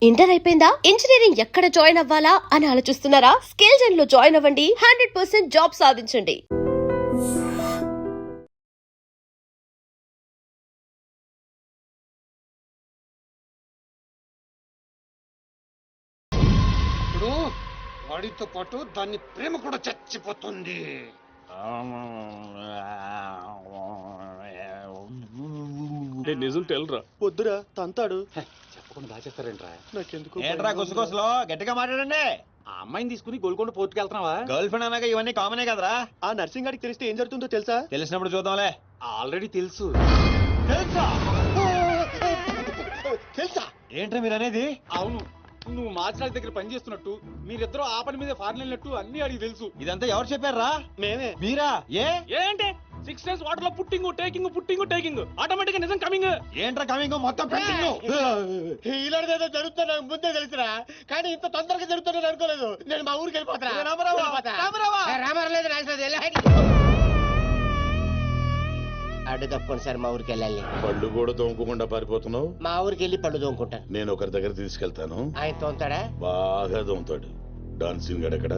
Inter అయిపోయిందా? Engineering ఎక్కడ join అవ్వాలా అని ఆలోచిస్తున్నారా? స్కిల్ జెన్ లో జాయిన్ అవ్వండి. 100% జాబ్ సాధించండి. ఇప్పుడు వాడితో పాటు దాని ప్రేమ కూడా చచ్చిపోతుంది. నిజం తెలరా? వద్దురా తంతాడు. చెప్పకుండా దాచేస్తారేంట్రా? నాకెందుకు ఏంట్రా గుసగుసలో గట్టిగా మాట్లాడండి. ఆ అమ్మాయిని తీసుకుని గోల్కొండ పోర్టుకి వెళ్తున్నావా? గర్ల్ ఫ్రెండ్ అన్నాక ఇవన్నీ కామనే కదరా. ఆ నర్సింగ్ గారికి తెలిస్తే ఏం జరుగుతుందో తెలుసా? తెలిసినప్పుడు చూద్దాంలే. ఆల్రెడీ తెలుసు. తెలుసా? తెలుసా? ఏంట్రా మీరు అనేది? అవును, నువ్వు మార్చిరాజ్ దగ్గర పని చేస్తున్నట్టు, మీరిద్దరూ ఆ పని మీద ఫారెన్ వెళ్ళినట్టు అన్ని అడిగి తెలుసు. ఇదంతా ఎవరు చెప్పారా? మేమే. మీరా? ఏంటి 6 days వాటర్ లో పుట్టింగ్ ఆటోమేటిక్ గా నిజం కమింగ్. ఏంట్రా కమింగ్ మొత్తం పెండింగ్. ఇలాంటిదేదో జరుగుతుందో నాకు ముందే తెలుసురా, కానీ ఇంత తొందరగా జరుగుతుందని అనుకోలేదు. నేను మా ఊరికి వెళ్ళిపోతా. రామారావు లేదు అడ్డు తప్పుకోండి సార్, మా ఊరికి వెళ్ళాలి. పళ్ళు కూడా తోముకోకుండా పారిపోతున్నావు. మా ఊరికి వెళ్ళి పళ్ళు తోముకుంటాను. నేను ఒకరి దగ్గర తీసుకెళ్తాను, ఆయన తోముతాడా? బాగా తోముతాడు. డాన్సింగ్ గడెక్కడ?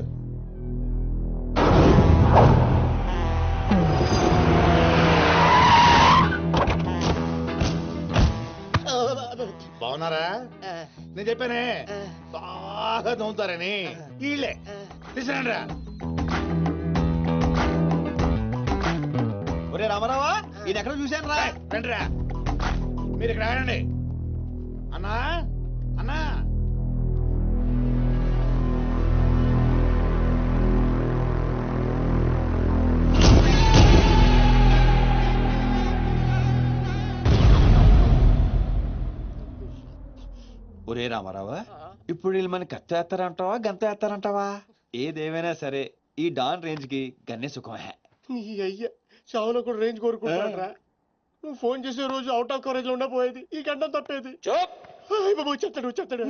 బాగున్నారా? నేను చెప్పానే బాగా తోముతారని. వీళ్ళే తీసుకురండి రా. ఒరే రామారావా, ఇది ఎక్కడ చూశాను రా. రండి రా, మీరు ఇక్కడ ఆగండి. అన్నా అన్నా, ఒరే రామారావా, ఇప్పుడు వీళ్ళు మన కత్తి వేస్తారంటావా గంత వేస్తారంటావా? ఏదేమైనా సరే ఈ డాన్ రేంజ్ కి గన్నే సుఖమే. నీ అయ్యా చావులో కూడా రేంజ్ కోరుకుంటారా? నువ్వు ఫోన్ చేసే రోజు అవుట్ ఆఫ్ కవరేజ్ లో ఉండబోయేది, ఈ గండం తప్పేది. చెత్తడు.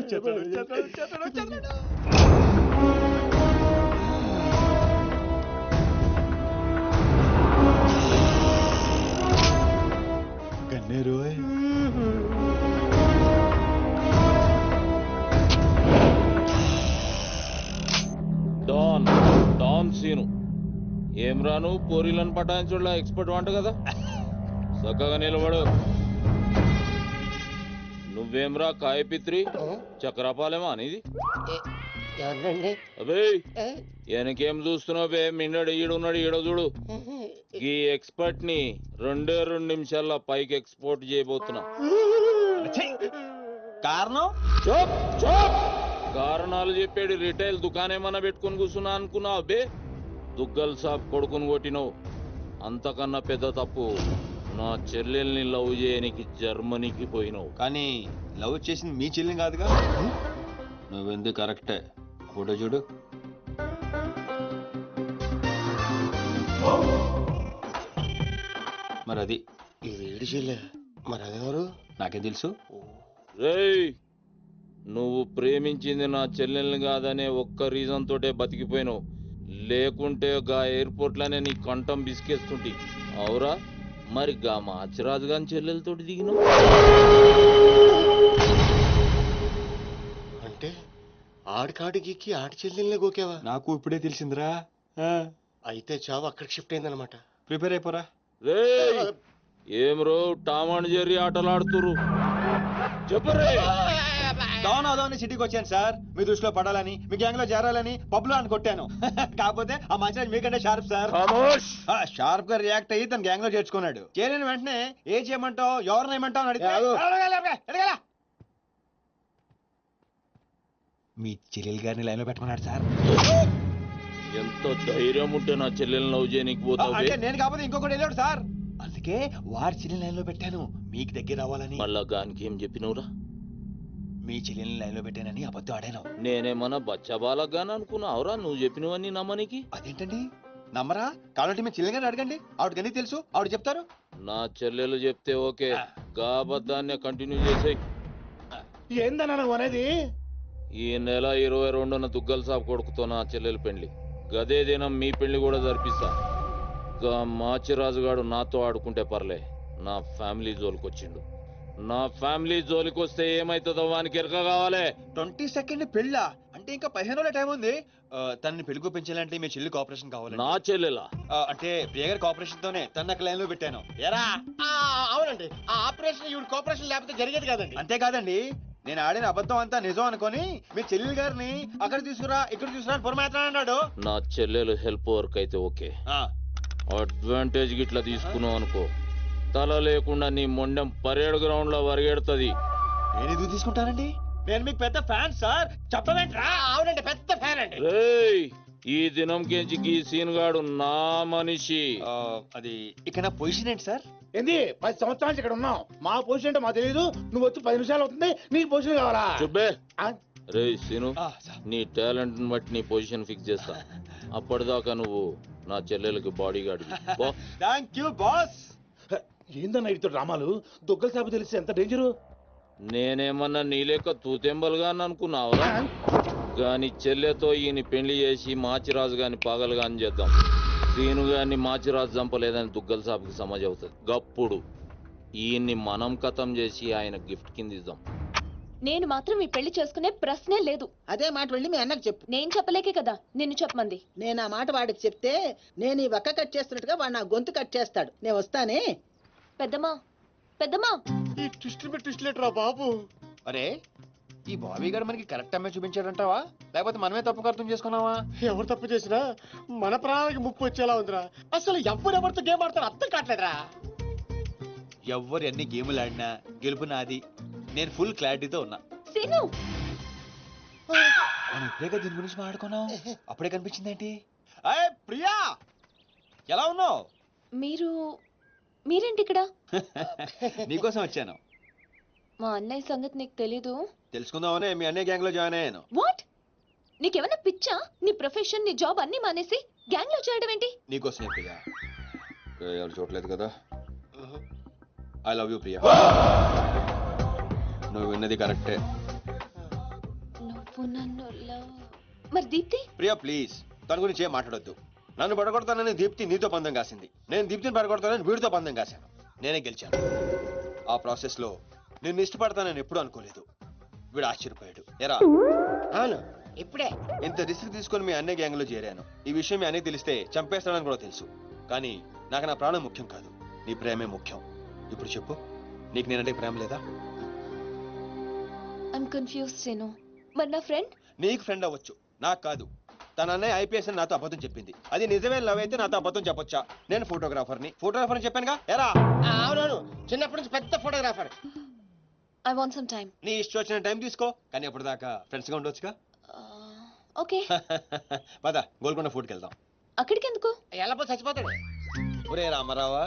గన్నేరు డాన్ సీను ఏం రాను పోరీలను పటాయించుడులా ఎక్స్పర్ట్ వంట కదా. చక్కగా నిలబడు. నువ్వేమ్రా కాయపిత్రి చక్రపాలేమా అనేది? ఎవరండి? అబే వెనకేం చూస్తున్నావు బే? మిన్నడు ఈడున్నాడు, ఈడో చూడు. ఈ ఎక్స్పర్ట్ ని 2 నిమిషాల్లో పైకి ఎక్స్పోర్ట్ చేయబోతున్నా. కారణం కారణాలు చెప్పాడు. రిటైల్ దుకాణం పెట్టుకుని కూర్చున్నా అనుకున్నావు బే? దుగ్గల్ సాబ్ కొడుకుని కొట్టినావు. అంతకన్నా పెద్ద తప్పు నా చెల్లెల్ని లవ్ చేయనికి జర్మనీకి పోయినావు. కానీ లవ్ చేసింది మీ చెల్లిని కాదుగా. నువ్వెందుకు కరెక్టే. ఫోటో చూడు. మరి అది ఈ వేడి చెల్లె మరి అదెవరు? నాకే తెలుసు. రేయ్, నువ్వు ప్రేమించింది నా చెల్లెల్ని కాదనే ఒక్క రీజన్ తోటే బతికిపోయినావు. లేకుంటే గా ఎయిర్పోర్ట్ లోనే నీ కంఠం బిసికేస్తుంటి. అవురా? మరి గా మాచిరాజు గాని చెల్లెలతోటి దిగినావు. అంటే ఆడికాడికి ఆడి చెల్లెల్ని గోకేవా? నాకు ఇప్పుడే తెలిసిందిరా. అయితే చావు అక్కడికి షిఫ్ట్ అయిందనమాట. ప్రిపేర్ అయిపోరా. రేయ్, ఏం రో టామ్ అండ్ జెర్రీ ఆటలాడుతురు? చెప్పరే. డాన్ అవుదామని సిటీకి వచ్చాను సార్, మీ దృష్టిలో పడాలని, మీ గ్యాంగ్ లో చేరాలని పబ్ లో అని కొట్టాను. కాకపోతే ఆ మంచి మీకంటే షార్ప్ సార్. షార్ప్ గా రియాక్ట్ అయ్యి తన గ్యాంగ్ లో చేర్చుకున్నాడు. చేరిన వెంటనే ఏం చేయమంటావు, ఎవరిని ఏమంటావు అని అడిగితే మీ చెల్లెలు గారిని లైన్ లో పెట్టమన్నాడు సార్. ఎంత ధైర్యం ఉంటే నా చెల్లెల్ని లవ్ చేయనికి పోతావు? అంటే నేను కాకపోతే ఇంకొకటి వెళ్ళాడు సార్, అందుకే వారి చెల్లెని లైన్ లో పెట్టాను మీకు దగ్గర రావాలని. మళ్ళా గానికి ఏం చెప్పినవురా? మీ చెల్లెల్ని లైన్ లో పెట్టానని అబద్ధం ఆడాను. నేనేమన్నా బచ్చబాలగాని అనుకున్నావురా నువ్వు చెప్పినవన్నీ నమ్మనికి? అదేంటండి నమ్మరా? కావాలంటే మీ చెల్లెలు గారిని అడగండి, ఆవిడకి తెలుసు, ఆవిడ చెప్తారు. నా చెల్లెలు చెప్తే ఓకే, గా అబద్ధాన్ని కంటిన్యూ చేసే. ఏందన్నా నువ్వు అనేది? ఈ నెల 22న దుగ్గల్ సాబ్ కొడుకుతో నా చెల్లెలు పెళ్లి. గదే దినం మీ పెళ్లి కూడా జరిపిస్తా. గా మాచిరాజుగాడు నాతో ఆడుకుంటే పర్లే, నా ఫ్యామిలీ జోలికొచ్చిండు. నా ఫ్యామిలీ జోలికొస్తే ఏమైతుందో వానికి ఎరక కావాలి. 22nd పెళ్ళా? అంటే ఇంకా 15 రోజుల టైం ఉంది. తనని పెళ్లి పెంచాలంటే మీ చెల్లి కోఆపరేషన్ కావాలి. నా చెల్లెలా? అంటే ప్రియ గారి కోఆపరేషన్ తోనే తన లైన్ లో పెట్టాను. ఎరా అవునండి, ఆ ఆపరేషన్ ఈవిడ కోఆపరేషన్ లేకపోతే జరిగేది కాదండి. అంతేకాదండి, నేను ఆడిన అబద్ధం అంతా నిజం అనుకొని మీ చెల్లెలు గారిని అక్కడ తీసుకురా ఇక్కడ తీసుకురా అని పురమాత్ర అన్నాడు. నా చెల్లెలు హెల్ప్ వర్క్ అయితే ఓకే, అడ్వాంటేజ్ గిట్లా తీసుకున్నావు అనుకో తల లేకుండా నీ మొండెం పరేడ్ గ్రౌండ్ లో వరిగెడుతుంది. నేను ఎందుకు తీసుకుంటానండి? నేను మీకు పెద్ద ఫ్యాన్ సార్, చెప్పవేంట్రా? అవునండి, పెద్ద ఫ్యాన్ అండి. రేయ్, ఈ దినం కెంచి ఈ సీన్ గాడు నా మనిషి. అది ఇక నా పొజిషన్ ఏంటి సార్? ఏంది 10 సంవత్సరాల నుంచి ఇక్కడ ఉన్నాం, మా పొజిషన్ అంటే మాకు తెలియదు. నువ్వు వచ్చి 10 నిమిషాలు అవుతుంది, నీకు పొజిషన్ కావాలా? చుబ్బే. ఆ? రేయ్ సీను, సార్. నీ టాలెంట్ బట్టి నీ పొజిషన్ ఫిక్స్ చేస్తా. అప్పటిదాకా నువ్వు నా చెల్లెలకి body guard. Thank you boss. ఏందన్నా ఇటు డ్రామాలు? దొగ్గల సాబు తెలిస్తే ఎంత డేంజరు. నేనేమన్నా నీ లెక్క తూతెంబలుగా అనుకున్నావురా? గాని చెల్లెతో ఈయన పెళ్లి చేసి మాచిరాజు గాని పాగలు గాని చేద్దాం. సీను గాని మాచిరాజు చంపలేదని దుగ్గల సాబుకి సమాజ్ అవుతుంది. గప్పుడు ఈయన్ని మనం కథం చేసి ఆయన గిఫ్ట్ కింద ఇద్దాం. నేను మాత్రం ఈ పెళ్లి చేసుకునే ప్రశ్నే లేదు. అదే మాట వెళ్ళి మీ అన్నకు చెప్పు. నేను చెప్పలేకే కదా నిన్ను చెప్పమంది. నేను ఆ మాట వాడికి చెప్తే నేను ఈ వక్క కట్ చేస్తున్నట్టుగా వాడు నా గొంతు కట్ చేస్తాడు. నేను వస్తానే. పెద్దమ్మా, పెద్దమ్మా, ఈ ట్విస్ట్ మీద ట్విస్ట్ లేటరా బాబు. అరే, ఈ బాబీ గారు మనకి కరెక్ట్ అమ్మాయి చూపించాడంటావా, లేకపోతే మనమే తప్పుగా అర్థం చేసుకున్నావా? ఎవరు తప్పు చేసినా మన ప్రాణానికి ముప్పు వచ్చేలా ఉందిరా. అసలు ఎవరెవరితో గేమ్ ఆడతారు అర్థం కావట్లేదురా. ఎవ్వరు ఎన్ని గేములు ఆడినా గెలుపు నాది. నేను ఫుల్ క్లారిటీతో ఉన్నా. సీను, మనం ఇప్పుడే దీని గురించి మాట్లాడుకున్నాం, అప్పుడే కనిపించింది ఏంటి? అయ్యే ప్రియా, ఎలా ఉన్నావు? మీరేంటి ఇక్కడ? నీకోసం వచ్చాను. మా అన్నయ్య సంగతి నీకు తెలీదు. తెలుసుకుందామనే మీ అన్నయ్య గ్యాంగ్ లో జాయిన్ అయ్యాను. వాట్? నీకేమన్నా పిచ్చా? నీ ప్రొఫెషన్, నీ జాబ్ అన్ని మానేసి గ్యాంగ్ లో చేయడం ఏంటి? నీకోసమే ప్రియా. ఎవరు చూడలేదు కదా. I love you Priya. నువ్వు విన్నది కరెక్టే. నువ్వు నన్ను మరి దీప్తి? ప్రియా ప్లీజ్, తన గురించి ఏం మాట్లాడొద్దు. నన్ను పడగొడతానని దీప్తి నీతో పందెం కాసింది, నేను దీప్తిని పడగొడతానని వీడితో పందెం కాశాను. నేనే గెలిచాను. ఆ ప్రాసెస్ లో నిన్ను ఇష్టపడతానని ఎప్పుడు అనుకోలేదు. వీడు ఆశ్చర్యపోయాడు. ఎరా? అవును, ఇప్పుడే ఇంత రిస్క్ తీసుకొని మీ అన్నయ్య గ్యాంగ్ లో చేరాను. ఈ విషయం మీ అన్నయ్య తెలిస్తే చంపేస్తానని కూడా తెలుసు. కానీ నాకు నా ప్రాణం ముఖ్యం కాదు, నీ ప్రేమే ముఖ్యం. ఇప్పుడు చెప్పు, నీకు నేనంటే ప్రేమ లేదా? I'm confuse Seenu. మరి నా ఫ్రెండ్? నీకు ఫ్రెండ్ అవ్వచ్చు, నాకు కాదు. తన అన్నయ్య ఐపీఎస్ అని నాతో అబద్ధం చెప్పింది. అది నిజమే లవ్ అయితే నాతో అబద్ధం చెప్పొచ్చా? నేను ఫోటోగ్రాఫర్ని చెప్పానుగా. ఎరా? అవునవును, చిన్నప్పటి నుంచి పెద్ద photographer. I want some time. నీ ఇష్టం వచ్చిన టైం తీసుకో, కానీ అప్పుడు దాకా ఫ్రెండ్స్ గా ఉండొచ్చుగా. ఓకే. పద గోల్కొండ ఫుడ్కి వెళ్దాం. అక్కడికి ఎందుకు? ఎలాపో చచ్చిపోతాడు. ఒరే రామారావా,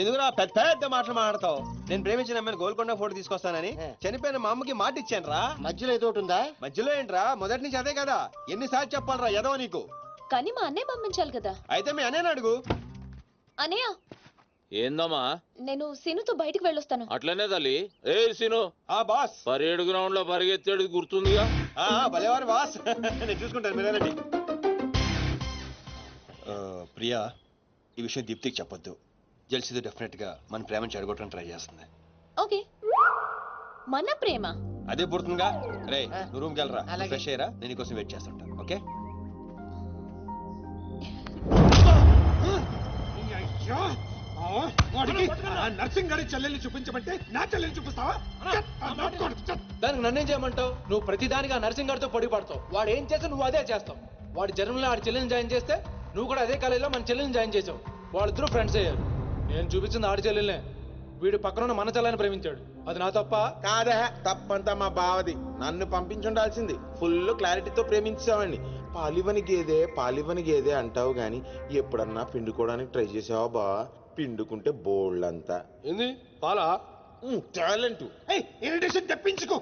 ఎందుకురా పెద్ద పెద్ద మాటలు మాడతావు? నేను ప్రేమించిన అమ్మాయిని గోల్కొండ ఫోటో తీసుకొస్తానని చనిపోయిన మా అమ్మకి మాట ఇచ్చాను రా. మధ్యలో ఏదో ఒకటి ఉందా? మధ్యలో ఏంట్రా, మొదటి నుంచి అదే కదా. ఎన్నిసార్లు చెప్పాలరా ఎదవ నీకు? కానీ మా అన్నయ్య పంపించాలి కదా. అయితే మీ అన్నయ్యని అడుగు. అన్నయ్య, ఏందమ్మా? నేను సీనుతో బయటికి వెళ్ళొస్తాను. అట్లనే తల్లి. ఏ సీను, ఆ బాస్ పరేడ్ గ్రౌండ్ లో పరిగెత్తేది గుర్తుందిగా? భలేవారు బాస్. నేను చూసుకుంటాను, మీరేనండి. ప్రియా, ఈ విషయం దీప్తికి చెప్పొద్దు. జెల్సీతో డెఫినెట్ గా మన ప్రేమను చెడగొట్టడం ట్రై చేస్తుంది. ఓకే. మన ప్రేమ అదే పుడుతుందిగా. రే, నువ్వు రూమ్కి వెళ్ళరా, అలాగే. ఫ్రెష్ అయ్యరా, నేను నీకోసం వెయిట్ చేస్తుంటా. ఓకే? అయ్యో, వాడికి నర్సింగ్ గారి చెల్లెల్ని చూపించమంటే నా చెల్లెల్ని చూపిస్తావా? దానికి నన్నేం చేయమంటావు? నువ్వు ప్రతిదానికి ఆ నర్సింగ్ గారితో పొడి పడతావు. వాడు ఏం చేస్తే నువ్వు అదే చేస్తావు. వాడి జన్మలో ఆడి చెల్లెని జాయిన్ చేస్తే నువ్వు కూడా అదే కాలేజీలో మన చెల్లెని జాయిన్ చేసావు. వాళ్ళిద్దరూ ఫ్రెండ్స్ అయ్యారు. నేను చూపించింది ఆడి చెల్లెలనే. వీడు పక్కన మన చెల్లని ప్రేమించాడు. అది నా తప్ప కాదే, తప్పంతా మా బావది. నన్ను పంపించుండాల్సింది. ఫుల్ క్లారిటీతో ప్రేమించావండి. పాలివని గేదే అంటావు గాని ఎప్పుడన్నా పిండుకోవడానికి ట్రై చేసావా బా? పిండుకుంటే బోల్డంతా. ఏంది పాలా? టాలెంట్. ఇరిటేషన్ తెప్పించుకో.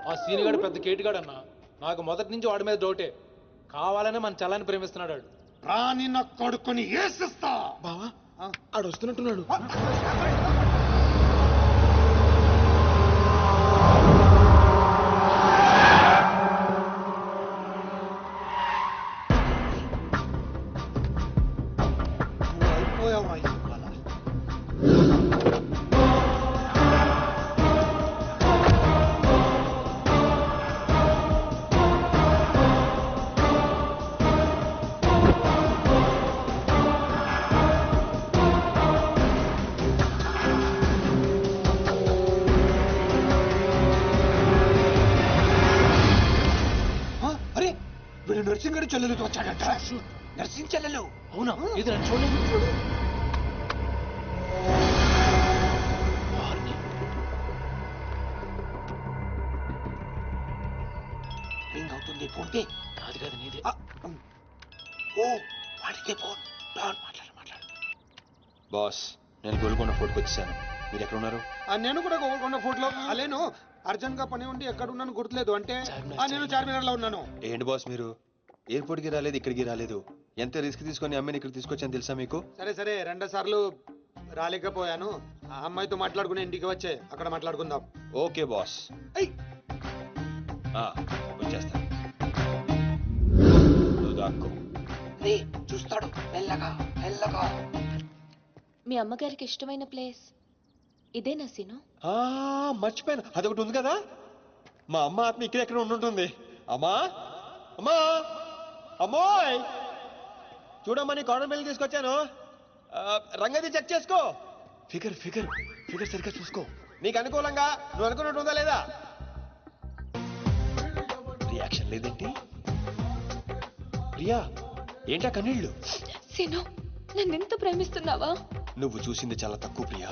ఆ సీనిగాడు పెద్ద కేటుగాడు అన్న. నాకు మొదటి నుంచి వాడి మీద డౌటే. కావాలనే మన చెల్లని ప్రేమిస్తున్నాడు వాడు. రాని నా కొడుకుని ఏసిస్తా. బావా ఆడు వస్తున్నట్టున్నాడు. అయిపోయావా? నర్సింగ్ గారి చెల్లెలు వచ్చాడట. నర్సింగ్ చెల్లెలు. అవునా ఇది నన్ను చూడలేదు. రింగ్ అవుతుంది. ఫోన్కి కాదు కాదు నీదే. ఓ వాడితే ఫోన్. మాట్లాడు. బాస్, నేను గోల్కొండ ఫోర్ట్కి వచ్చాను. మీరు ఎక్కడ ఉన్నారు? నేను కూడా గోల్కొండ ఫోర్ట్లో అలేను. అర్జెంట్ గా పని ఉండి ఎక్కడ ఉన్నాను గుర్తులేదు. అంటే నేను చార్మినార్ లో ఉన్నాను. ఏంటి బాస్ మీరు ఎయిర్పోర్ట్కి రాలేదు, ఇక్కడికి రాలేదు. ఎంత రిస్క్ తీసుకొని అమ్మాయిని ఇక్కడ తీసుకొచ్చాను తెలుసా మీకు? సరే 2 సార్లు రాలేకపోయాను. ఆ అమ్మాయితో మాట్లాడుకుని ఇంటికి వచ్చే అక్కడ మాట్లాడుకుందాం. Okay boss. వచ్చేస్తా. నువ్వు దాక్కో. చూస్తాడు మెల్లగా. మీ అమ్మగారికి ఇష్టమైన ప్లేస్ ఇదేనా సీను? మర్చిపోయాను, అదొకటి ఉంది కదా. మా అమ్మ ఆత్మ ఇక్కడ ఎక్కడ ఉండుంటుంది. అమ్మా అమ్మోయ్, చూడమ్మా నీ కాటన్ బిల్ తీసుకొచ్చాను. రంగది చెక్ చేసుకో. ఫిగర్ సరిగ్గా చూసుకో. నీకు అనుకూలంగా నువ్వు అనుకున్నట్టు ఉందా లేదా? రియాక్షన్ లేదేంటి? ప్రియా, ఏంటా కన్నీళ్ళు? సీను, నన్నెంత ప్రేమిస్తున్నావా? నువ్వు చూసింది చాలా తక్కువ ప్రియా.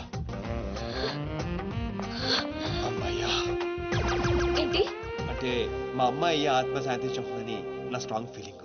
అమ్మాయ్యా ఏంటి అంటే మా అమ్మాయి ఆత్మ శాంతించమని నా స్ట్రాంగ్ ఫీలింగ్.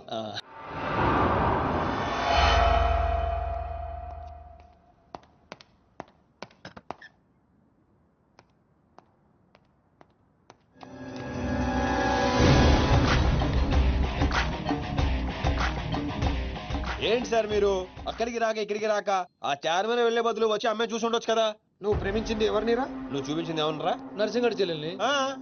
ఏంటి సార్ మీరు అక్కడికి రాక ఇక్కడికి రాక ఆ చార్మినార్ వెళ్లే బదులు వచ్చి అమ్మాయి చూసి ఉండొచ్చు కదా. నువ్వు ప్రేమించింది ఎవరినిరా? నువ్వు చూపించింది ఏమన్నారా? నర్సింగ్ గారి చెల్లెల్ని.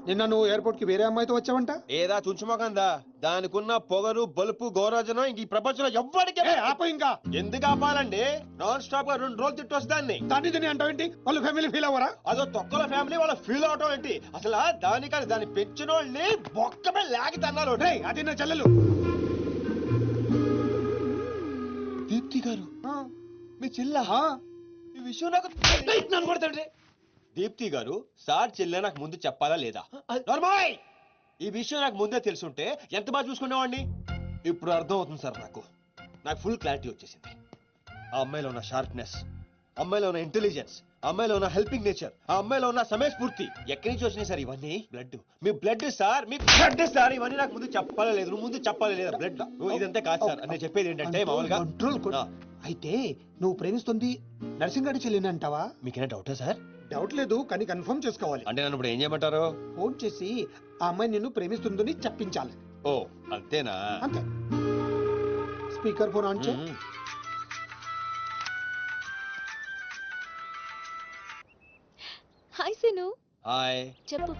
నిన్న నువ్వు ఎయిర్పోర్ట్ కి వేరే అమ్మాయితో వచ్చావంట. ఏదా చుంచుమోకందా? దానికున్న పొగరు బలుపు గౌరవజనం ఇంక ఈ ప్రపంచంలో ఎవ్వడికి. ఆప ఇంకా ఎందుకు ఆపాలండి? నాన్ స్టాప్ గా 2 రోజులు తిట్టొచ్చు దాన్ని. దాన్ని అంటావేంటి? వాళ్ళు ఫ్యామిలీ ఫీల్ అవ్వరా? అదో తొక్కల ఫ్యామిలీ వాళ్ళ ఫీల్ అవటం ఏంటి? అసలు దానికని దాన్ని పెంచిన వాళ్ళని బొక్కమే లాగి తన్నారు. అది నా చెల్లెలు. దీప్తి గారు మీ చెల్ల? ఈ విషయం నాకు నన్ను కొడతాడు. దీప్తి గారు సార్ చెల్లె నాకు ముందు చెప్పాలా లేదా? నార్మల్. ఈ విషయం నాకు ముందే తెలుసుంటే ఎంత బాగా చూసుకునేవాడిని. ఇప్పుడు అర్థం అవుతుంది సార్. నాకు ఫుల్ క్లారిటీ వచ్చేసింది. ఆ అమ్మాయిలో ఉన్న షార్ప్నెస్, అమ్మాయిలో ఉన్న ఇంటెలిజెన్స్, అమ్మాయిలో ఉన్న హెల్పింగ్ నేచర్, ఆ అమ్మాయిలో ఉన్న సమయస్ఫూర్తి ఎక్కడి నుంచి వచ్చినాయి సార్ ఇవన్నీ? బ్లడ్, మీ బ్లడ్ సార్, మీ బ్లడ్ సార్. ఇవన్నీ నాకు ముందు చెప్పాలా లేదు? నువ్వు ముందు చెప్పాలా లేదా? బ్లడ్ ఇదంతా కాదు సార్. నేను చెప్పేది ఏంటంటే మామూలుగా అయితే నువ్వు ప్రేమిస్తుంది నర్సింగ్ గారి చెల్లిని అంటావా? మీకేనా డౌటా సార్? డౌట్ లేదు, కానీ కన్ఫర్మ్ చేసుకోవాలి. అంటే నన్ను ఇప్పుడు ఏం చేయమంటారు? ఫోన్ చేసి ఆ అమ్మాయి నిన్ను ప్రేమిస్తుందని చెప్పించాలి. ఓ అంతేనా? అంతే. స్పీకర్ ఫోన్ ఆన్ చేయి. హాయ్ సీను. హాయ్. చెప్పు.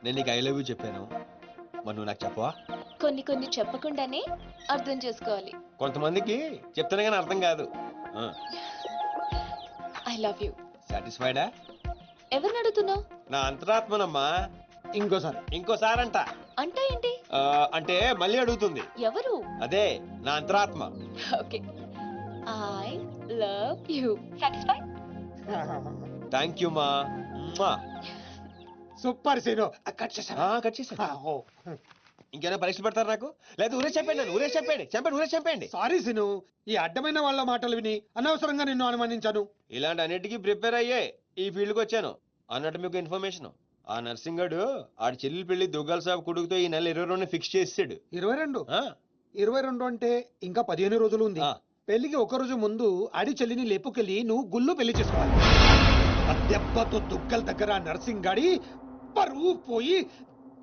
నేను నీకు ఐ లవ్ యూ చెప్పాను, మరి నువ్వు నాకు చెప్పవా? కొన్ని చెప్పకుండానే అర్థం చేసుకోవాలి. కొంతమందికి చెప్తానే కానీ అర్థం కాదు. I love you. సాటిస్ఫైడా? ఎవరిని అడుగుతున్నావు? నా అంతరాత్మనమ్మా. ఇంకోసారి అంట. అంటే ఏంటి? అంటే మళ్ళీ అడుగుతుంది. ఎవరు? అదే నా అంతరాత్మ. Okay. I love you. Satisfied? Thank you మా. Super scene. కట్ చేసా. ఇంకేమైనా పరీక్షలు పెడతారు నాకు? లేదు ఊరే చెప్పండి. సారీ సీను, ఈ అడ్డమైన వాళ్ళ మాటలు విని అనవసరంగా నిన్ను అనుమానించాను. ఇలాంటి అన్నిటికీ ప్రిపేర్ అయ్యే ఈ ఫీల్డ్ కి వచ్చాను. అన్నట్టు మీకు ఇన్ఫర్మేషన్, ఆ నర్సింగ్ గడు ఆడి చెల్లెలు పెళ్లి దుగ్గాల సాబ్ కొడుకుతో ఈ నెల 22 ఫిక్స్ చేసాడు. 22 అంటే ఇంకా 15 రోజులు ఉంది. పెళ్లికి ఒక రోజు ముందు ఆడి చెల్లిని లేపుకెళ్ళి నువ్వు గుళ్ళు పెళ్లి చేసుకోవాలి. దెబ్బతో దుగ్గల దగ్గర నర్సింగ్ గాడి పరువు పోయి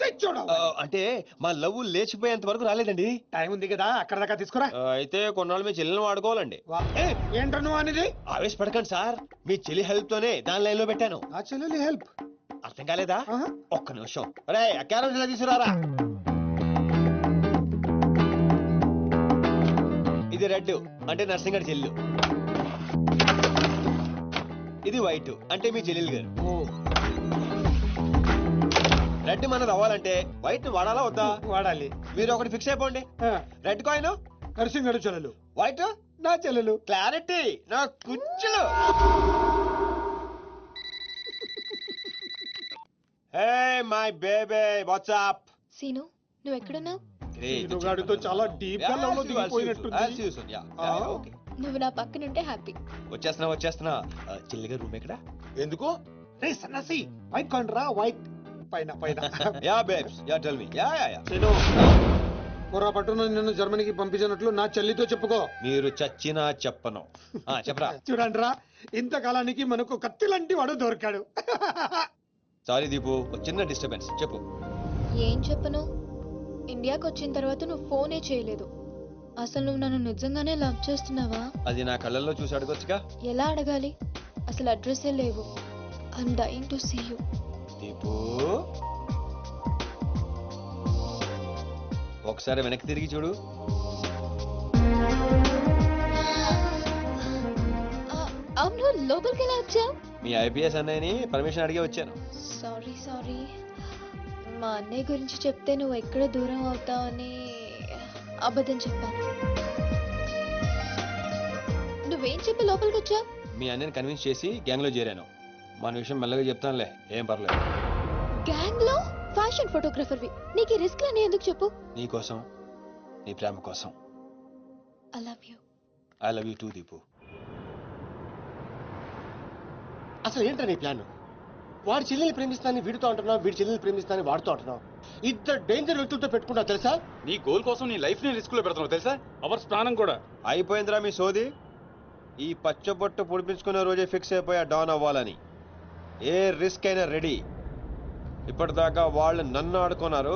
తెచ్చోడు. అంటే మా లవ్ లేచిపోయేంత వరకు రాలేదండి. టైం ఉంది కదా, అక్కడ దాకా తీసుకురా. అయితే కొన్నాళ్ళు మీ చెల్లెలను వాడుకోవాలండి. ఏంటో నువ్వు అనేది? ఆవేశపడకండి సార్, మీ చెల్లి హెల్ప్ తోనే దాని లైన్ లో పెట్టాను. ఆ చెల్లెలి హెల్ప్ అర్థం కాలేదా? ఒక్క నిమిషం. అరే క్యారెట్ తీసుకురారా. ఇది రెడ్ అంటే నర్సింగ్ గారి చెల్లు, ఇది వైట్ అంటే మీ చెల్లెలు గారు. రెడ్ మనది అవ్వాలంటే వైట్ వాడాలా వద్దా? వాడాలి. మీరు ఒకటి ఫిక్స్ అయిపోండి. రెడ్ కాయిన్ నర్సింగ్ గారి చెల్లెలు, వైట్ నా చెల్లెలు. క్లారిటీ నా కుచ్చులు. Hey my baby what's up? Seenu, నువ్వు ఎక్కడున్నావు? సీనుగాడితో చాలా డీప్ గా లవ్ లో దిగిపోయినట్టుంది. నువ్వు నా పక్కనుంటే హ్యాపీ. వచ్చేస్తున్నా చిల్లిగా రూమ్ ఎక్కడ? ఎందుకు? రే సన్నసి వైట్ కొండ్రా వైట్ పైన పైన yeah babes yeah tell me yeah Seenu పొరపాటున నిన్ను జర్మనీకి పంపించినట్లు నా చెల్లితో చెప్పుకో. మీరు చచ్చినా చెప్పను. చెప్పరా. చూడండిరా ఇంతకాలానికి మనకు కత్తి లాంటి వాడు దొరికాడు. సారీ దీపు, ఒక చిన్న డిస్టర్బెన్స్. చెప్పు. ఏం చెప్పను? ఇండియాకి వచ్చిన తర్వాత నువ్వు ఫోనే చేయలేదు. అసలు నువ్వు నన్ను నిజంగానే లవ్ చేస్తున్నావా? అది నా కళ్ళల్లో చూసి అడగొచ్చుగా. ఎలా అడగాలి? అసలు అడ్రస్సే లేవు. I'm dying to see you. Deepu ఒకసారి వెనక్కి తిరిగి చూడు. అవును, లోపలికి ఎలా వచ్చావు? మీ ఐపీఎస్ అన్నయ్యని పర్మిషన్ అడిగి వచ్చాను. సారీ. మా అన్నయ్య గురించి చెప్తే నువ్వు ఎక్కడ దూరం అవుతావని అబద్ధం చెప్పాను. నువ్వేం చెప్పి లోపలికి వచ్చావు? మీ అన్నయ్యని కన్విన్స్ చేసి గ్యాంగ్ లో చేరాను. మన విషయం మెల్లగా చెప్తానులే, ఏం పర్లేదు. గ్యాంగ్ లో ఫ్యాషన్ ఫోటోగ్రఫర్వి, నీకు ఈ రిస్క్ అని ఎందుకు చెప్పు? నీ కోసం, నీ ప్రేమ కోసం. I love you. I love you two Deepu. అసలు ఏంటో నీ ప్లాన్? వాడి చెల్లెల్ని ప్రేమిస్తానని వీడితో అంటున్నావు, వీడి చెల్లెల్ని ప్రేమిస్తానని వాడితో అంటున్నావు. ఇద్దరు డేంజర్ వ్యక్తులతో పెట్టుకున్నావు తెలుసా? నీ గోల్ కోసం నీ లైఫ్ ని రిస్క్ లో పెడుతున్నావు తెలుసా? అవర్స్ ప్రాణం కూడా. అయిపోయిందిరా మీ సోది. ఈ పచ్చబొట్టు పొడిపించుకునే రోజే ఫిక్స్ అయిపోయా డాన్ అవ్వాలని. ఏ రిస్క్ అయినా రెడీ. ఇప్పటిదాకా వాళ్ళు నన్ను ఆడుకున్నారు,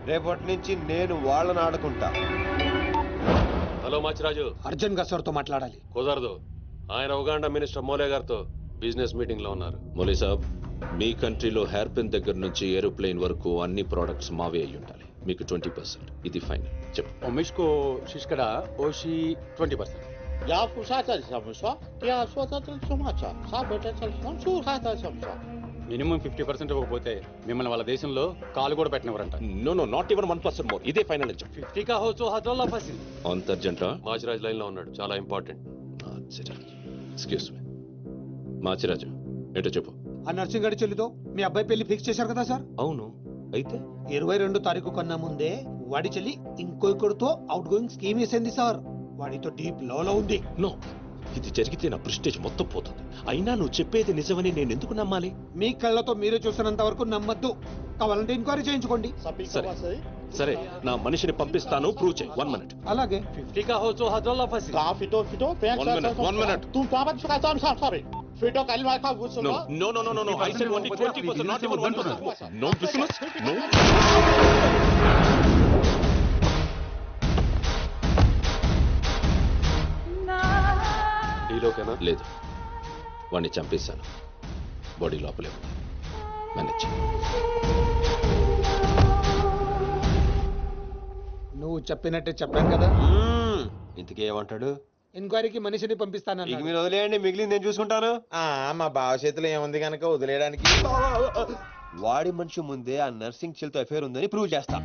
రేపటి నుంచి నేను వాళ్ళని ఆడుకుంటా. హలో మాచిరాజు, అర్జున్ గా సార్తో మాట్లాడాలి. కుదరదు. ఆయన ఉగాండా మినిస్టర్ మోలే గారితో బిజినెస్ మీటింగ్ లో ఉన్నారు. మోలీ సాబ్, మీ కంట్రీలో హెయిర్ పిన్ దగ్గర నుంచి ఏరోప్లేన్ వరకు అన్ని ప్రోడక్ట్స్ మావే అయి ఉండాలి. మీకు 20%. ఇది ఫైనల్. చెప్పు. ఒమిష్కో శిష్కడ ఓషి 20%. या पुसाचा समस्या या स्वतंत्र समाचा साबेటల్ సంసూహాత సంసా. మినిమం 50% ఇవ్వకపోతే మిమ్మల్ని వాళ్ళ దేశంలో కాలు కూడా పెట్టినవరంట. No not even 1% more. ఇదే ఫైనల్ అని చెప్పు. 50 కా హోచో హజల్లా ఫసిల్. అంత అర్జెంటా? మాచిరాజ్ లైన్ లో ఉన్నాడు, చాలా ఇంపార్టెంట్. Excuse me. మాచిరాజు ఎటో చెప్పు. ఆ నర్సింగ్ గారి చెల్లితో మీ అబ్బాయి పెళ్లి ఫిక్స్ చేశారు కదా సార్? అవును, అయితే 22 తారీఖు కన్నా ముందే వాడి చెల్లి ఇంకొకరితో అవుట్ గోయింగ్ స్కీమ్ వేసింది సార్. వాడితో డీప్ లో ఉంది. నో, ఇది జరిగితే నా ప్రెస్టేజ్ మొత్తం పోతుంది. అయినా నువ్వు చెప్పేది నిజమని నేను ఎందుకు నమ్మాలి? మీ కళ్ళతో మీరే చూసినంత వరకు నమ్మద్దు. కావాలంటే ఎంక్వైరీ చేయించుకోండి. సరే, నా మనిషిని పంపిస్తాను, ప్రూవ్ చేయి. 1 minute. అలాగే. 50 కా హోచో హజల్లా ఫసిల్. కా ఫిటో One minute. तुम पापा चुका तुम सारे ఫిటో కలివా కా గుర్సు. No. I said only 20%, not even 1%. No business. No. డీలోకేనా? లేదు, వాడిని చంపేశాను. బాడీ లోపలే ఉంది. మేనేజ్. నువ్వు చెప్పినట్టే చెప్పాను కదా. ఇంతకీ ఏమంటాడు? ఎంక్వైరీకి మనిషిని పంపిస్తాను. ఇక మీరు వదిలేయండి, మిగిలింది నేను చూసుకుంటాను. మా బావ చేతిలో ఏముంది కనుక వదిలేయడానికి. వాడి మనిషి ముందే ఆ నర్సింగ్ చెల్లితో అఫేర్ ఉందని ప్రూవ్ చేస్తా.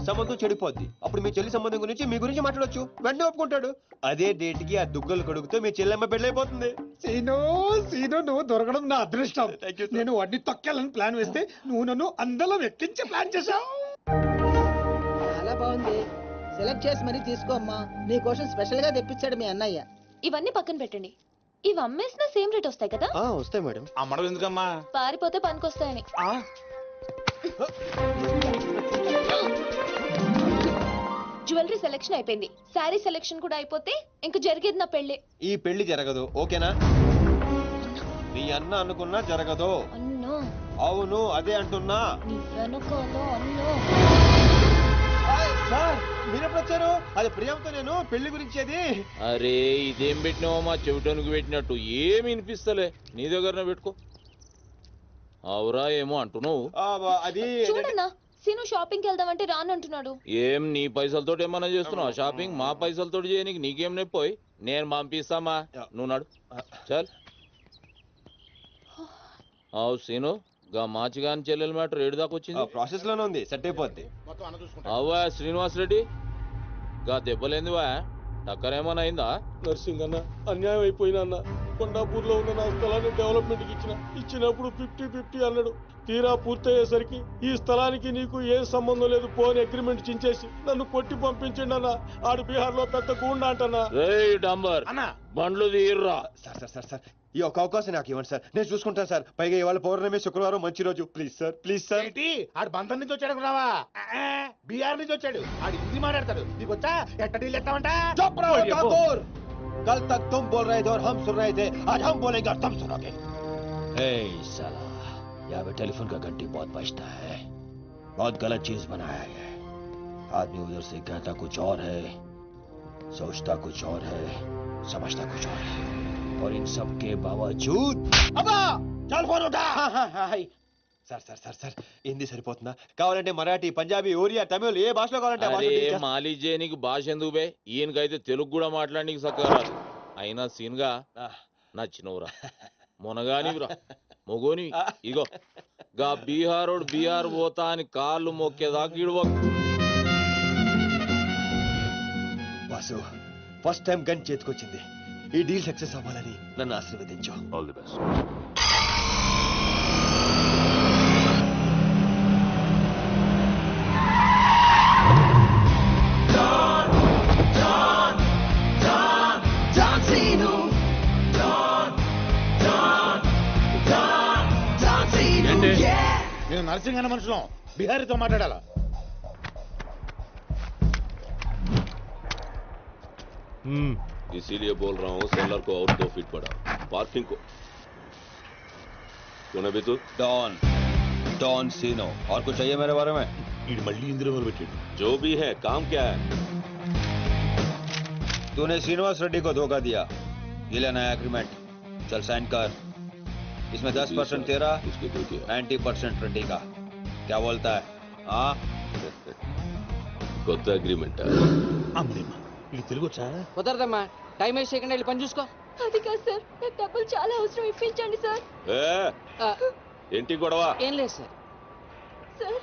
సంబంధం చెడిపోద్ది. అప్పుడు మీ చెల్లి సంబంధం గురించి మీ గురించి మాట్లాడొచ్చు. వెంటనే ఒప్పుకుంటాడు. అదే డేట్ కి ఆ దుగ్గలు కొడుకుతో మీ చెల్లెమ్మ పెళ్ళైపోతుంది. సీను నువ్వు దొరకడం నా అదృష్టం. నేను వాడిని తొక్కాలని ప్లాన్ వేస్తే నువ్వు నన్ను అందలో ఎక్కించి ప్లాన్ చేశావు. చాలా బాగుంది. సెలెక్ట్ చేసి మరీ తీసుకోమ్మా. నీకోసం స్పెషల్ గా తెప్పించాడు మీ అన్నయ్య. ఇవన్నీ పక్కన పెట్టండి. ఇవి అమ్మేసిన సేమ్ రేట్ వస్తాయి కదా? వస్తాయి మేడం. అమ్మడం ఎందుకమ్మా? పారిపోతే పనికొస్తాయని. జ్యువెలరీ సెలెక్షన్ అయిపోయింది. శారీ సెలెక్షన్ కూడా అయిపోతే ఇంక జరిగేది నా పెళ్లి. ఈ పెళ్లి జరగదు, ఓకేనా? నీ అన్న అనుకున్నా జరగదు. అన్నో. అవును, అదే అంటున్నా. నీ వెనకాల అన్నో. సార్ మీరెప్పుడు వచ్చారు? అది ప్రియాంతో నేను పెళ్లి గురించి. అది అరే, ఇదేం పెట్టినావో మా చెవిటానికి పెట్టినట్టు ఏమి వినిపిస్తలే. నీ దగ్గరనే పెట్టుకో. అవురా ఏమో అంటున్నావు. అది చూడన్నా, సీను షాపింగ్కి వెళ్దామంటే రానంటున్నాడు. ఏం నీ పైసలతో ఏమన్నా చేస్తున్నావు షాపింగ్? మా పైసలతో చేయనీకి నీకేం నొప్పోయి? నేను పంపిస్తామా, నువ్వు నాడు. చల్. అవు సీను, గా మాచిగాని చెల్లెల మ్యాటర్ ఏడు దాకా వచ్చింది. ప్రాసెస్ లోనే ఉంది, సెట్ అయిపోద్ది. అవ్వా శ్రీనివాస్ రెడ్డి, గా దెబ్బలేందివా? టక్కరేమన్నా అయిందా? నర్సింగ్ అన్న అన్యాయం అయిపోయినా అన్న. కొండాపూర్ లో ఉన్న నా స్థలాన్ని డెవలప్మెంట్ కి ఇచ్చినప్పుడు 50-50 అన్నాడు. తీరా పూర్తయ్యేసరికి ఈ స్థలానికి నీకు ఏం సంబంధం లేదు పోని అగ్రిమెంట్ చించేసి నన్ను కొట్టి పంపించండి అన్న. ఆడు బీహార్ లో పెద్ద గూండా అంటన్నా. డాంబర్ అన్నా బండ్లు తీర్రా. సార్ సార్ సార్ సార్ ఈ ఒక్క అవకాశం నాకు ఇవ్వండి సార్, నేను చూసుకుంటాను సార్. పైగా ఇవాళ పౌర్ణమి, శుక్రవారం మంచి రోజు. Please sir, please sir. ఏంటి ఆడు బంధం నుంచి వచ్చాడు అనుకున్నావా? బీహార్ నుంచి వచ్చాడు. ఆడు హిందీ మాట్లాడతాడు. నీకు వచ్చా ఎట్ట డీల్ ఎత్తామంట? चुप रहो ठाकुर, कल तक तुम बोल रहे थे और हम सुन रहे थे, आज हम बोलेंगे और तुम सुनोगे. साला यहाँ पे टेलीफोन का घंटी बहुत बजता है, बहुत गलत चीज बनाया है. आदमी उधर से कहता कुछ और है, सोचता कुछ और है, समझता कुछ और है, और इन सब के बावजूद अबा चल फोन उठा. Sir sir sir sir Hindi సరిపోతుందా? కావాలంటే మరాఠీ, పంజాబీ, ఒరియా, తమిళ్ ఏ భాషలో కావాలంటే ఆ భాషలో అరే teach చేస్తా. మాలిజే నీకు భాష ఎందుకు బే? ఈయనకైతే తెలుగు కూడా మాట్లాడనీకి సక్కగా అయినా సీన్గా నచ్చినవురా, మొనగానివిరా, మొగోని. ఇగో గా బీహారోడు బీహార్ పోతా అని కాళ్ళు మొక్కేదాకా ఇడవ. వాసు ఫస్ట్ టైం గన్ చేతికొచ్చింది. ఈ డీల్ సక్సెస్ అవ్వాలని నన్ను ఆశీర్వదించు. All the best. నేను నర్సింగ్ అన్న మనుషులం బిహారీతో మాట్లాడాలా? इसीलिए बोल रहा हूँ सेलर को और 2 फीट बढ़ा, पार्किंग को. कौन है बे तू? डॉन, डॉन सीनो. और कुछ चाहिए मेरे बारे में? मल्ली इंदिरा में बैठे. जो भी है, काम क्या है? तूने श्रीनिवास रेड्डी को धोखा दिया, ये लेना है एग्रीमेंट. चल साइन कर. इसमें 10% तेरा, 90% रेड्डी का. क्या बोलता है? हाँ కొత్త అగ్రిమెంట్. అమ్మా ఇది తెలుగు వచ్చా? కుదరదమ్మా, టైం వేస్ట్ చేయకుండా వెళ్ళి పని చూసుకో. అది కాదు సార్, నాకు డబ్బులు చాలా అవసరం, ఇప్పించండి సార్. ఏంటి గొడవ? ఏం లేదు సార్. సార్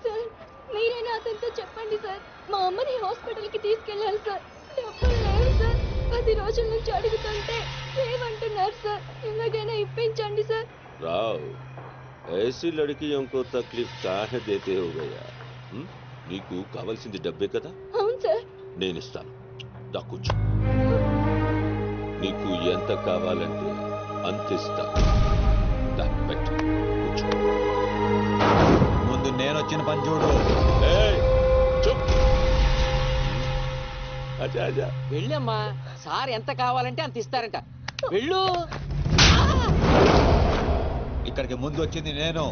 సార్ మీరైనా అతనితో చెప్పండి సార్, మా అమ్మని హాస్పిటల్కి తీసుకెళ్ళాలి సార్. డబ్బులు లేవు సార్, 10 రోజుల నుంచి అడుగుతుంటే ఏమంటున్నారు సార్. ఎలాగైనా ఇప్పించండి సార్. రావ్, ऐसी लड़कियों को तकलीफ काहे देते हो गया? నీకు కావాల్సింది డబ్బే కదా? అవును సార్. నేను ఇస్తాను, దా కూర్చో. నీకు ఎంత కావాలంటే అంత ఇస్తా. దా పెట్టు, కూర్చో. ముందు నేను వచ్చిన పని చూడు. చూప్. అచ్చా అచ్చా వెళ్ళమ్మా, సార్ ఎంత కావాలంటే అంత ఇస్తారంట. వెళ్ళు. ఇక్కడికి ముందు వచ్చింది నేను.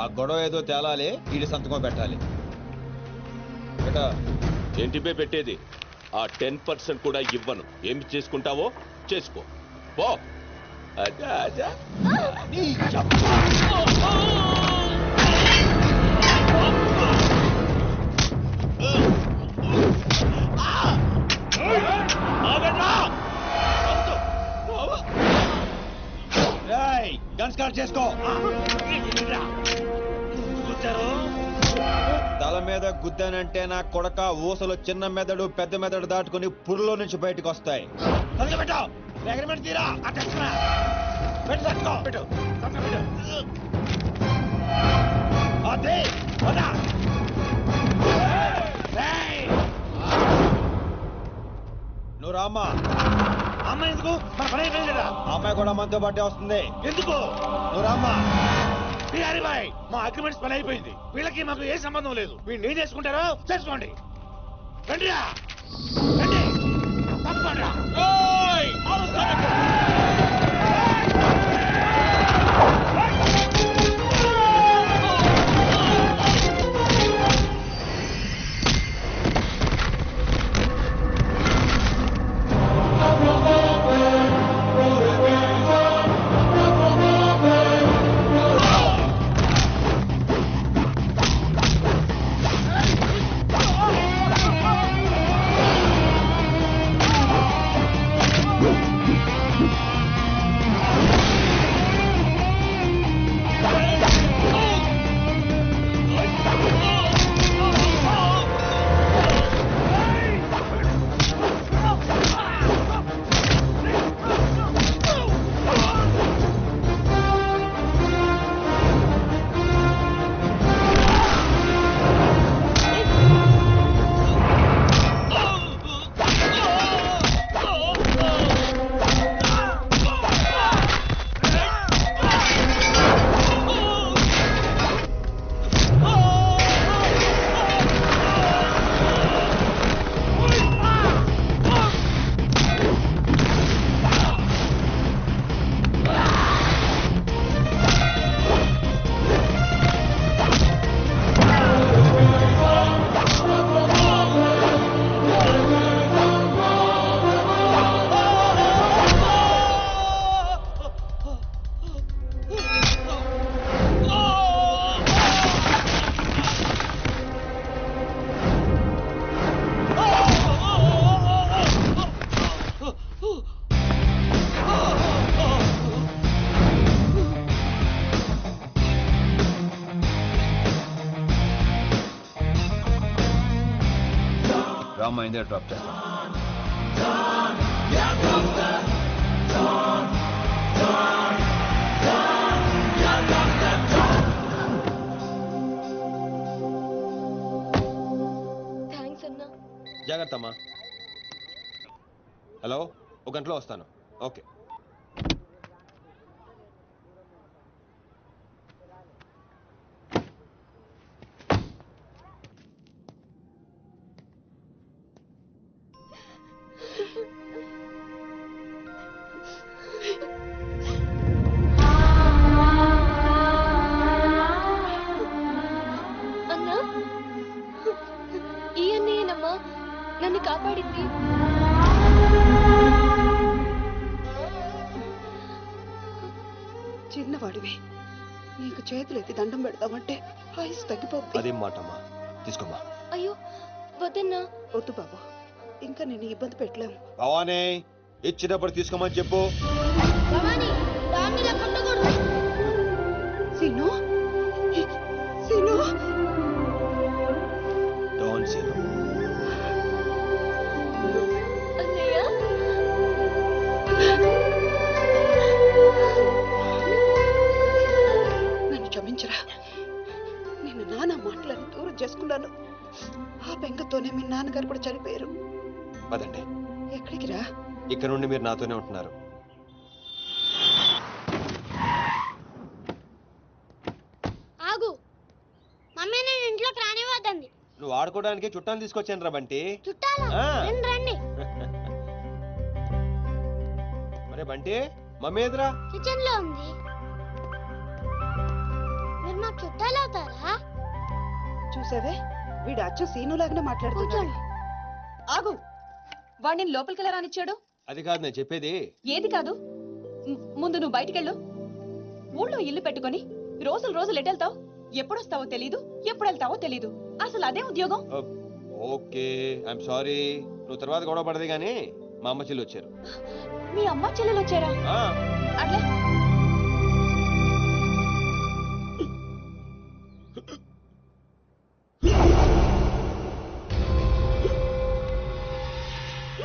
ఆ గొడవ ఏదో తేలాలి, ఈడి సంతకం పెట్టాలి. ఏంటి పే పెట్టేది? ఆ 10% కూడా ఇవ్వను. ఏమి చేసుకుంటావో చేసుకో, పో. అచ్చా అచ్చా. గన్ స్టార్ట్ చేసుకో. తల మీద గుద్దానంటే నా కొడక ఊసలు చిన్న మెదడు పెద్ద మెదడు దాటుకుని పురులో నుంచి బయటకు వస్తాయి. నువ్వు రామ్మా. అమ్మ ఎందుకు? మన పని అయిపోయిందా? అమ్మాయి కూడా మనతో పాటే వస్తుంది. ఎందుకు? నువ్వు రామ్మా. బిహారీ బాయ్, మా అగ్రిమెంట్స్ పని అయిపోయింది. వీళ్ళకి మాకు ఏ సంబంధం లేదు. వీళ్ళు ఏం చేసుకుంటారో చేసుకోండి. రండిరా, రండి, తప్పకుండా. అమ్మాయిందే డ్రాప్ చేస్తాను. థ్యాంక్స్ అన్నా. జాగ్రత్త అమ్మా. హలో, ఒక గంటలో వస్తాను. ఓకే. అన్నా, ఈ అన్నయ్యనమ్మా నన్ను కాపాడింది. చిన్నవాడివి, నీకు చేతులు ఎత్తి దండం పెడతామంటే ఆయుస్ తగ్గిపోతుంది. అదేం మాట అమ్మా, తీసుకోమ్మా. అయ్యో వద్దన్నా. వద్దు బాబు, ఇంకా నేను ఇబ్బంది పెట్టలేము. భవానీ, ఇచ్చినప్పుడు తీసుకోమని చెప్పు. సీను, సీను, డోంట్ సీను. అన్నయ్య, నన్ను క్షమించరా. నేను నాన్న మాటలను దూరం చేసుకున్నాను. ఆ బెంగతోనే మీ నాన్నగారు కూడా చనిపోయారు. పదండి. ఎక్కడికి రా? ఇక్కడ నుండి మీరు నాతోనే ఉంటున్నారు. ఆగు. మమ్మీ నేను ఇంట్లోకి రానివ్వద్దండి. నువ్వు ఆడుకోవడానికి చుట్టాలు తీసుకొచ్చాను రా బంటి. చుట్టాలా? ఆ. రండి. మరే బంటి, మమ్మీ ఎదురా? కిచెన్ లో ఉంది. మీరు మాకు చుట్టాలు అవుతారా? చూసావే, వీడు అచ్చు సీను లాగానే మాట్లాడుతున్నాడు. ఆగు, వాడిని లోపలికి ఎలా రానిచ్చాడు? అది కాదు నేను చెప్పేది. ఏది కాదు? ముందు నువ్వు బయటికెళ్ళు. ఊళ్ళో ఇల్లు పెట్టుకొని రోజులు రోజులు ఎటెళ్తావు? ఎప్పుడొస్తావో తెలీదు, ఎప్పుడు వెళ్తావో తెలీదు. అసలు అదే ఉద్యోగం. Okay, I'm sorry. నువ్వు తర్వాత గొడవ పడదు కానీ మా అమ్మ చెల్లి వచ్చారు. మీ అమ్మ చెల్లెలు వచ్చారా? అట్లే.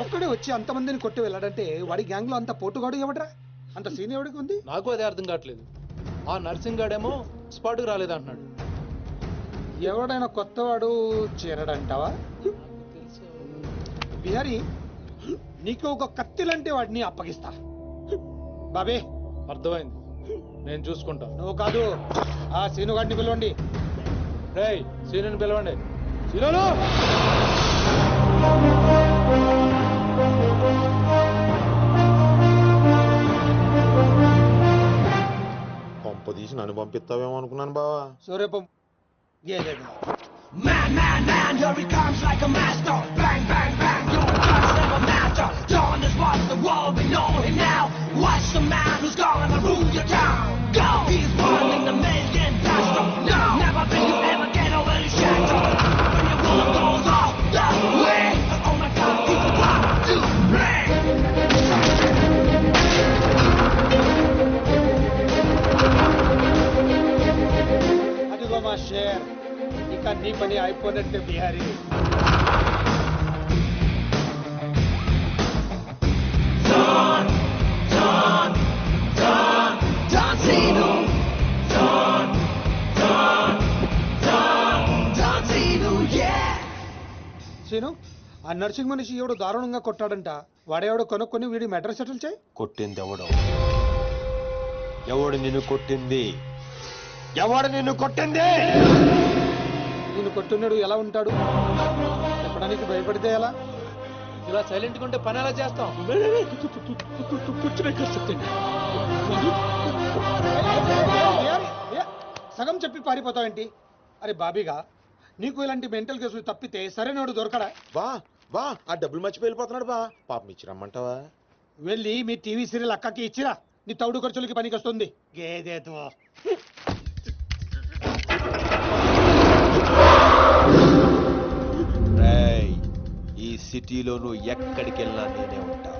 ఒక్కడే వచ్చి అంతమందిని కొట్టి వెళ్ళాడంటే వాడి గ్యాంగ్ లో అంత పోటుగాడు ఎవడరా? అంత సీన్ ఎవడికి ఉంది? నాకు అదే అర్థం కావట్లేదు. ఆ నర్సింగ్ గాడేమో స్పాట్కి రాలేదంటున్నాడు. ఎవడైనా కొత్తవాడు చేరడంటావా? బిహారీ, నీకు ఒక కత్తిలంటే వాడిని అప్పగిస్తా. బాబే, అర్థమైంది, నేను చూసుకుంటా. నువ్వు కాదు, ఆ సీనుగాడిని పిలవండి. రేయ్, సీనుని పిలవండి. సీనును! పంప తీసి నన్ను పంపిస్తావేమో అనుకున్నాను బావా. సూర్యపం Man, man, man, here he comes like a master. Bang, bang, bang, your guns never matter. Dawn is what the world, we know him now. Watch the man who's gonna rule your town. Go! He's burning the million faster. No! Never will you ever get over his shadow. When your world goes off the way. Oh my God, he's about to break. అదిగో మా share, ఇక నీ పని అయిపోయినట్టే Bihari. Scene, ఆ nursing మనిషి ఎవడు దారుణంగా కొట్టాడంట. వాడేవాడు కొనుక్కొని వీడి మెటర్ సెటిల్ చేయి. కొట్టింది ఎవడు? ఎవడు నిన్ను కొట్టింది? ఎవడు నిన్ను కొట్టింది? నిన్ను కొట్టున్నాడు ఎలా ఉంటాడు చెప్పడానికి భయపడితే ఎలా? ఇలా సైలెంట్ గా ఉంటే పని ఎలా చేస్తాం? సగం చెప్పి పారిపోతావేంటి? అరే బాబీగా, నీకు ఇలాంటి మెంటల్ కేసులు తప్పితే సరైనోడు దొరకడా? బా బా, ఆ డబ్బులు మర్చిపోయి వెళ్ళిపోతున్నాడు బా. పాపం ఇచ్చిరమ్మంటావా? వెళ్ళి మీ టీవీ సీరియల్ అక్కకి ఇచ్చిరా, నీ తౌడు ఖర్చులకి పనికి వస్తుంది. గేదేతో ఈ సిటీలో నువ్వు ఎక్కడికి వెళ్ళినా నేనే ఉంటా.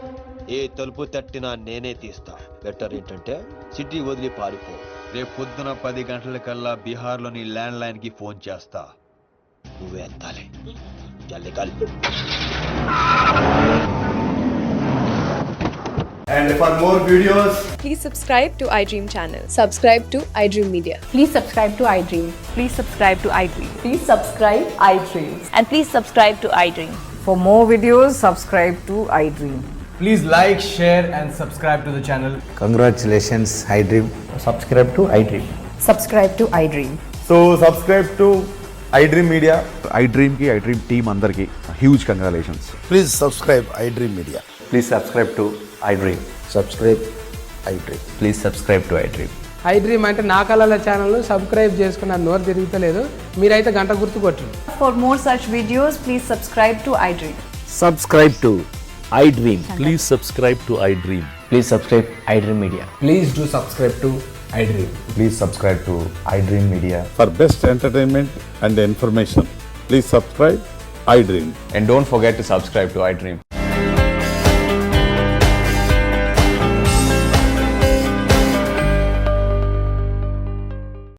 ఏ తలుపు తట్టినా నేనే తీస్తా. బెటర్ ఏంటంటే సిటీ వదిలి పారిపో. రేపు పొద్దున 10 గంటలకల్లా బీహార్లోని ల్యాండ్ లైన్ కి ఫోన్ చేస్తా. నువ్వే ఎత్తాలి. జల్దీ కల్. And for more videos, please subscribe to iDream channel. Subscribe to iDream Media. Please subscribe to iDream. Please subscribe to iDream. Please subscribe iDream. And please subscribe to iDream. For more videos, subscribe to iDream. please like, share and subscribe to the channel. Congratulations, iDream. Subscribe to iDream. Subscribe to iDream. So subscribe to iDream Media. iDream ki iDream team andarki huge congratulations. Please subscribe iDream Media. Please subscribe to iDream. Subscribe iDream. Please subscribe to iDream. iDream అంటే నా కళల channel subscribe చేసుకున్న నోరు తిరుగుతలేదు. మీరైతే గంట గుర్తు కొట్టండి. For more such videos, please subscribe to iDream. Subscribe to iDream. Please subscribe to iDream. Please subscribe iDream Media. Please do subscribe to iDream. Please subscribe to iDream Media. For best entertainment and information, please subscribe iDream. And don't forget to subscribe to iDream.